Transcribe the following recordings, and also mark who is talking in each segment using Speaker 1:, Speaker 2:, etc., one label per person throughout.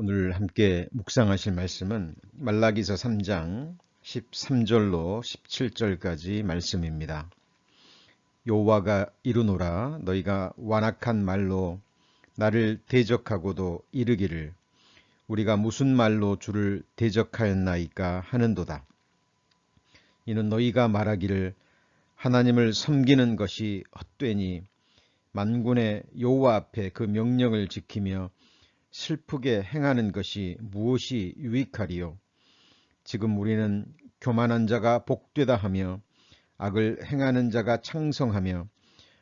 Speaker 1: 오늘 함께 묵상하실 말씀은 말라기서 3장 13절로 17절까지 말씀입니다. 여호와가 이르노라. 너희가 완악한 말로 나를 대적하고도 이르기를 우리가 무슨 말로 주를 대적하였나이까 하는도다. 이는 너희가 말하기를 하나님을 섬기는 것이 헛되니 만군의 여호와 앞에 그 명령을 지키며 슬프게 행하는 것이 무엇이 유익하리요. 지금 우리는 교만한 자가 복되다 하며 악을 행하는 자가 창성하며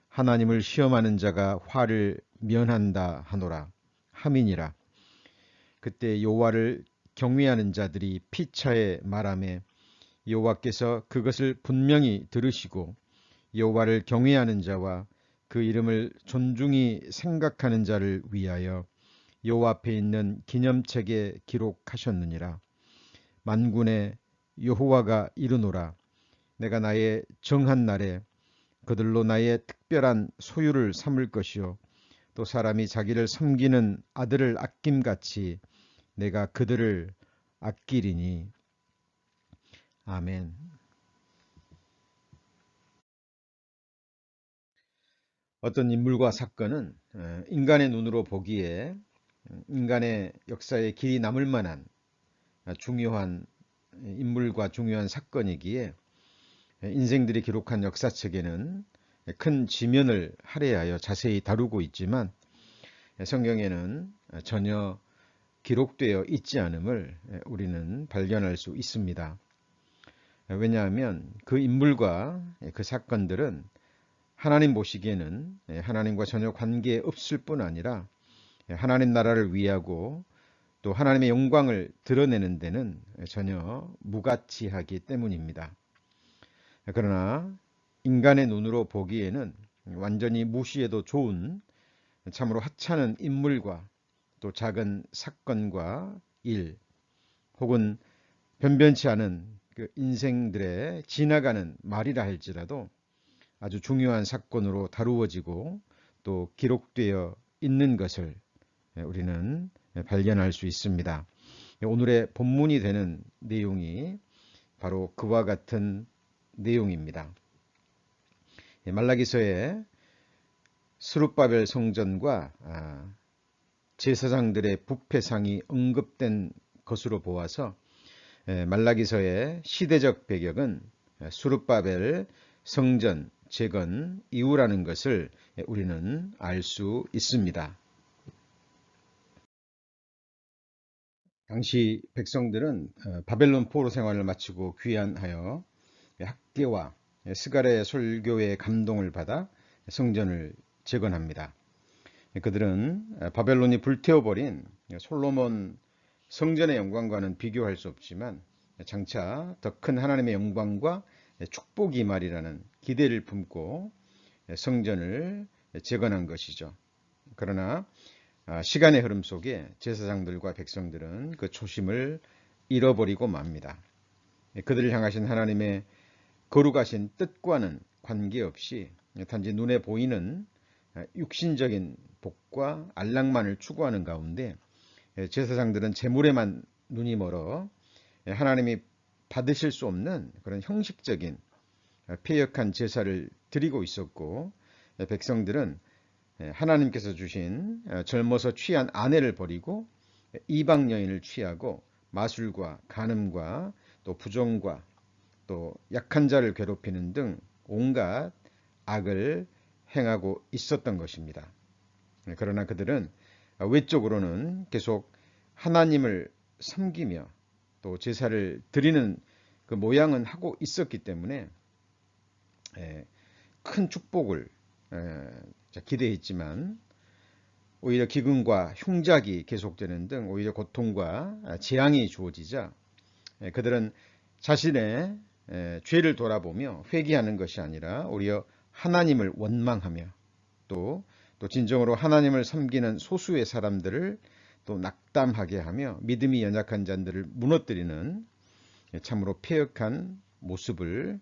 Speaker 1: 하나님을 시험하는 자가 화를 면한다 하노라 함이니라. 그때 여호와를 경외하는 자들이 피차에 말하매 여호와께서 그것을 분명히 들으시고 여호와를 경외하는 자와 그 이름을 존중히 생각하는 자를 위하여 여호와 앞에 있는 기념책에 기록하셨느니라. 만군의 여호와가 이르노라. 내가 나의 정한 날에 그들로 나의 특별한 소유를 삼을 것이요 또 사람이 자기를 섬기는 아들을 아낌같이 내가 그들을 아끼리니. 아멘. 어떤 인물과 사건은 인간의 눈으로 보기에 인간의 역사에 길이 남을 만한 중요한 인물과 중요한 사건이기에 인생들이 기록한 역사책에는 큰 지면을 할애하여 자세히 다루고 있지만 성경에는 전혀 기록되어 있지 않음을 우리는 발견할 수 있습니다. 왜냐하면 그 인물과 그 사건들은 하나님 보시기에는 하나님과 전혀 관계 없을 뿐 아니라 하나님 나라를 위하고 또 하나님의 영광을 드러내는 데는 전혀 무가치하기 때문입니다. 그러나 인간의 눈으로 보기에는 완전히 무시해도 좋은 참으로 하찮은 인물과 또 작은 사건과 일 혹은 변변치 않은 그 인생들의 지나가는 말이라 할지라도 아주 중요한 사건으로 다루어지고 또 기록되어 있는 것을 우리는 발견할 수 있습니다. 오늘의 본문이 되는 내용이 바로 그와 같은 내용입니다. 말라기서에 스룹바벨 성전과 제사장들의 부패상이 언급된 것으로 보아서 말라기서의 시대적 배경은 스룹바벨 성전 재건 이후라는 것을 우리는 알 수 있습니다. 당시 백성들은 바벨론 포로 생활을 마치고 귀환하여 학계와 스가랴 설교의 감동을 받아 성전을 재건합니다. 그들은 바벨론이 불태워버린 솔로몬 성전의 영광과는 비교할 수 없지만 장차 더 큰 하나님의 영광과 축복이 말이라는 기대를 품고 성전을 재건한 것이죠. 그러나 시간의 흐름 속에 제사장들과 백성들은 그 초심을 잃어버리고 맙니다. 그들을 향하신 하나님의 거룩하신 뜻과는 관계없이 단지 눈에 보이는 육신적인 복과 안락만을 추구하는 가운데 제사장들은 재물에만 눈이 멀어 하나님이 받으실 수 없는 그런 형식적인 패역한 제사를 드리고 있었고, 백성들은 하나님께서 주신 젊어서 취한 아내를 버리고 이방 여인을 취하고 마술과 간음과 또 부정과 또 약한 자를 괴롭히는 등 온갖 악을 행하고 있었던 것입니다. 그러나 그들은 외적으로는 계속 하나님을 섬기며 또 제사를 드리는 그 모양은 하고 있었기 때문에 큰 축복을 기대했지만 오히려 기근과 흉작이 계속되는 등 오히려 고통과 재앙이 주어지자 그들은 자신의 죄를 돌아보며 회개하는 것이 아니라 오히려 하나님을 원망하며 또 진정으로 하나님을 섬기는 소수의 사람들을 또 낙담하게 하며 믿음이 연약한 자들을 무너뜨리는 참으로 패역한 모습을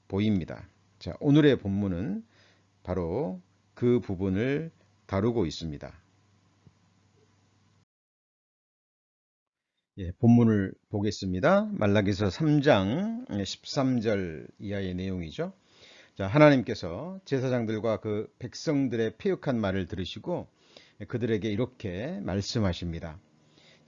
Speaker 1: 보입니다. 자, 오늘의 본문은 바로 그 부분을 다루고 있습니다. 예, 본문을 보겠습니다. 말라기서 3장 13절 이하의 내용이죠. 자, 하나님께서 제사장들과 그 백성들의 패역한 말을 들으시고 그들에게 이렇게 말씀하십니다.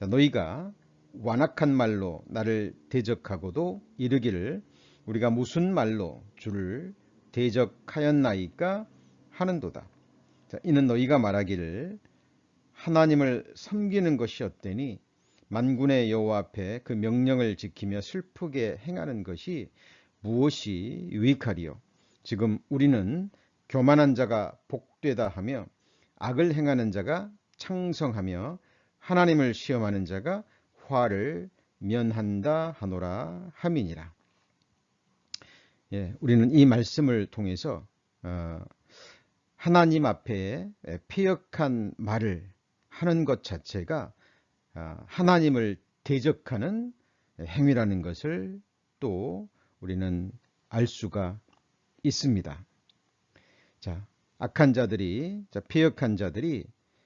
Speaker 1: 자, 너희가 완악한 말로 나를 대적하고도 이르기를 우리가 무슨 말로 주를 대적하였나이까 하는도다. 자, 이는 너희가 말하기를 하나님을 섬기는 것이 었더니 만군의 여호와 앞에 그 명령을 지키며 슬프게 행하는 것이 무엇이 유익하리요. 지금 우리는 교만한 자가 복되다 하며 악을 행하는 자가 창성하며 하나님을 시험하는 자가 화를 면한다 하노라 함이니라. 예, 우리는 이 말씀을 통해서 하나님 앞에 패역한 말을 하는 것 자체가 하나님을 대적하는 행위라는 것을 또 우리는 알 수가 있습니다. 자, 악한 자들이, 패역한 자들이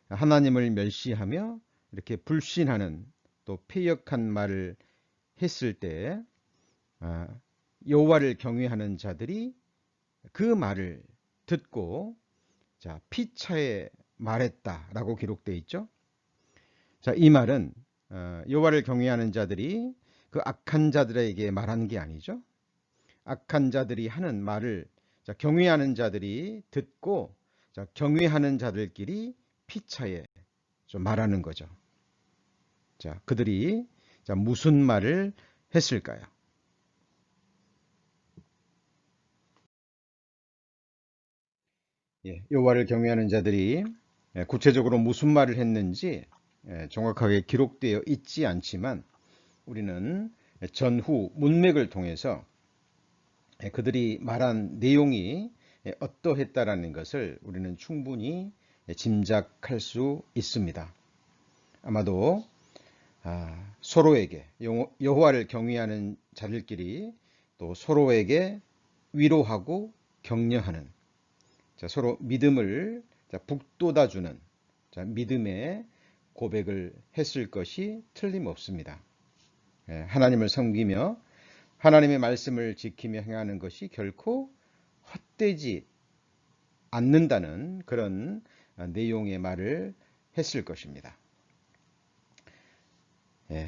Speaker 1: 하나님을 멸시하며 이렇게 불신하는 또 패역한 말을 했을 때 여호와를 경외하는 자들이 그 말을 듣고 피차에 말했다라고 기록되어 있죠. 자, 이 말은 여호와를 경외하는 자들이 그 악한 자들에게 말하는 게 아니죠. 악한 자들이 하는 말을 경외하는 자들이 듣고 경외하는 자들끼리 피차에 말하는 거죠. 자, 그들이 무슨 말을 했을까요? 예, 여호와를 경외하는 자들이 구체적으로 무슨 말을 했는지 정확하게 기록되어 있지 않지만 우리는 전후 문맥을 통해서 그들이 말한 내용이 어떠했다라는 것을 우리는 충분히 짐작할 수 있습니다. 아마도 서로에게 여호와를 경외하는 자들끼리 또 서로에게 위로하고 격려하는 서로 믿음을 북돋아주는 믿음의 고백을 했을 것이 틀림없습니다. 하나님을 섬기며 하나님의 말씀을 지키며 행하는 것이 결코 헛되지 않는다는 그런 내용의 말을 했을 것입니다.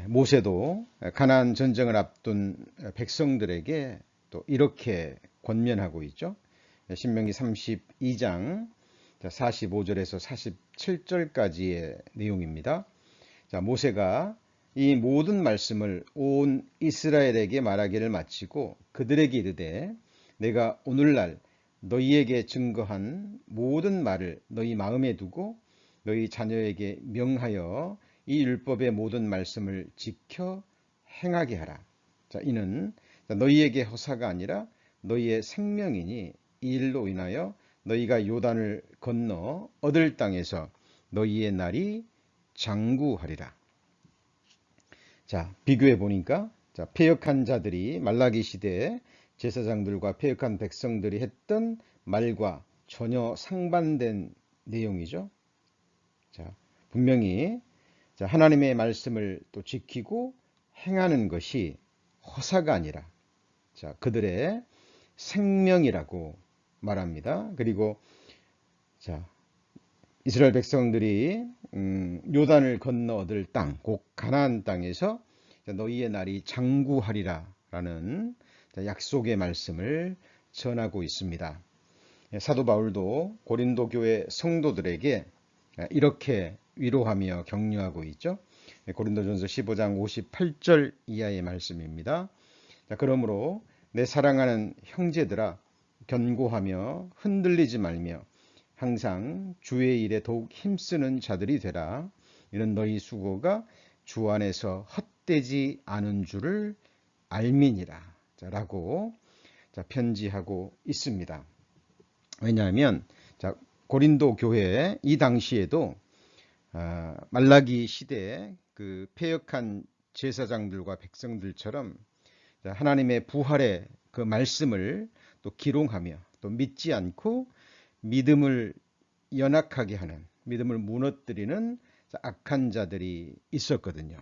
Speaker 1: 모세도 가나안 전쟁을 앞둔 백성들에게 또 이렇게 권면하고 있죠. 신명기 32장 45절에서 47절까지의 내용입니다. 자, 모세가 이 모든 말씀을 온 이스라엘에게 말하기를 마치고 그들에게 이르되 내가 오늘날 너희에게 증거한 모든 말을 너희 마음에 두고 너희 자녀에게 명하여 이 율법의 모든 말씀을 지켜 행하게 하라. 자, 이는 너희에게 허사가 아니라 너희의 생명이니 이 일로 인하여 너희가 요단을 건너 얻을 땅에서 너희의 날이 장구하리라. 자, 비교해 보니까 패역한 자들이 말라기 시대에 제사장들과 패역한 백성들이 했던 말과 전혀 상반된 내용이죠. 자, 분명히 하나님의 말씀을 또 지키고 행하는 것이 허사가 아니라 그들의 생명이라고 말합니다. 그리고 이스라엘 백성들이 요단을 건너 얻을 땅, 곧 가나안 땅에서 너희의 날이 장구하리라 라는 약속의 말씀을 전하고 있습니다. 사도 바울도 고린도 교회 성도들에게 이렇게 위로하며 격려하고 있죠. 고린도전서 15장 58절 이하의 말씀입니다. 그러므로 내 사랑하는 형제들아 견고하며 흔들리지 말며 항상 주의 일에 더욱 힘쓰는 자들이 되라. 이는 너희 수고가 주 안에서 헛되지 않은 줄을 알미니라 라고 편지하고 있습니다. 왜냐하면 고린도 교회 이 당시에도 말라기 시대에 그 패역한 제사장들과 백성들처럼 하나님의 부활의 그 말씀을 또 기롱하며 또 믿지 않고 믿음을 연약하게 하는, 믿음을 무너뜨리는 악한 자들이 있었거든요.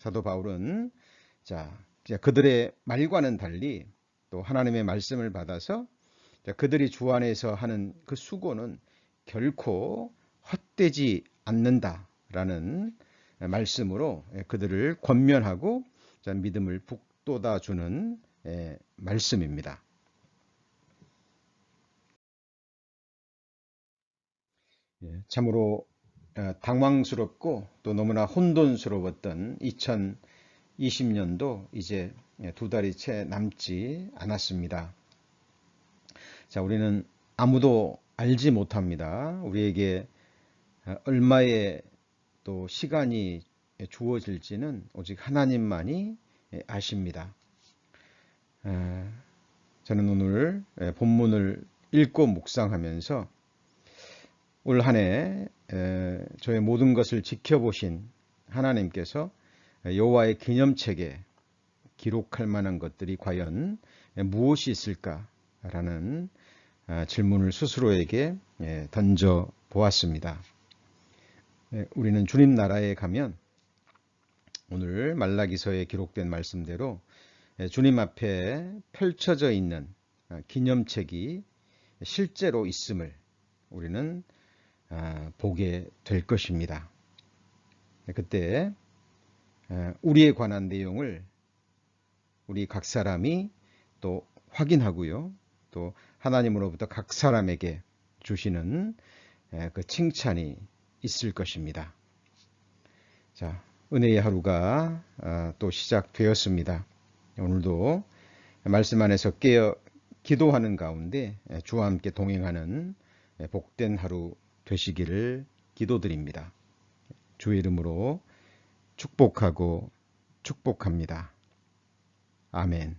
Speaker 1: 사도 바울은 그들의 말과는 달리 또 하나님의 말씀을 받아서 그들이 주 안에서 하는 그 수고는 결코 헛되지 않는다라는 말씀으로 그들을 권면하고 믿음을 북돋아 주는 말씀입니다. 참으로 당황스럽고 또 너무나 혼돈스러웠던 2020년도 이제 2달이 채 남지 않았습니다. 우리는 아무도 알지 못합니다. 우리에게 얼마의 또 시간이 주어질지는 오직 하나님만이 아십니다. 저는 오늘 본문을 읽고 묵상하면서 올 한 해 저의 모든 것을 지켜보신 하나님께서 여호와의 기념책에 기록할 만한 것들이 과연 무엇이 있을까라는 질문을 스스로에게 던져 보았습니다. 우리는 주님 나라에 가면 오늘 말라기서에 기록된 말씀대로 주님 앞에 펼쳐져 있는 기념책이 실제로 있음을 우리는 보게 될 것입니다. 그때 우리에 관한 내용을 우리 각 사람이 또 확인하고요. 또 하나님으로부터 각 사람에게 주시는 그 칭찬이 있을 것입니다. 은혜의 하루가 또 시작되었습니다. 오늘도 말씀 안에서 깨어 기도하는 가운데 주와 함께 동행하는 복된 하루 되시기를 기도드립니다. 주의 이름으로 축복하고 축복합니다. 아멘.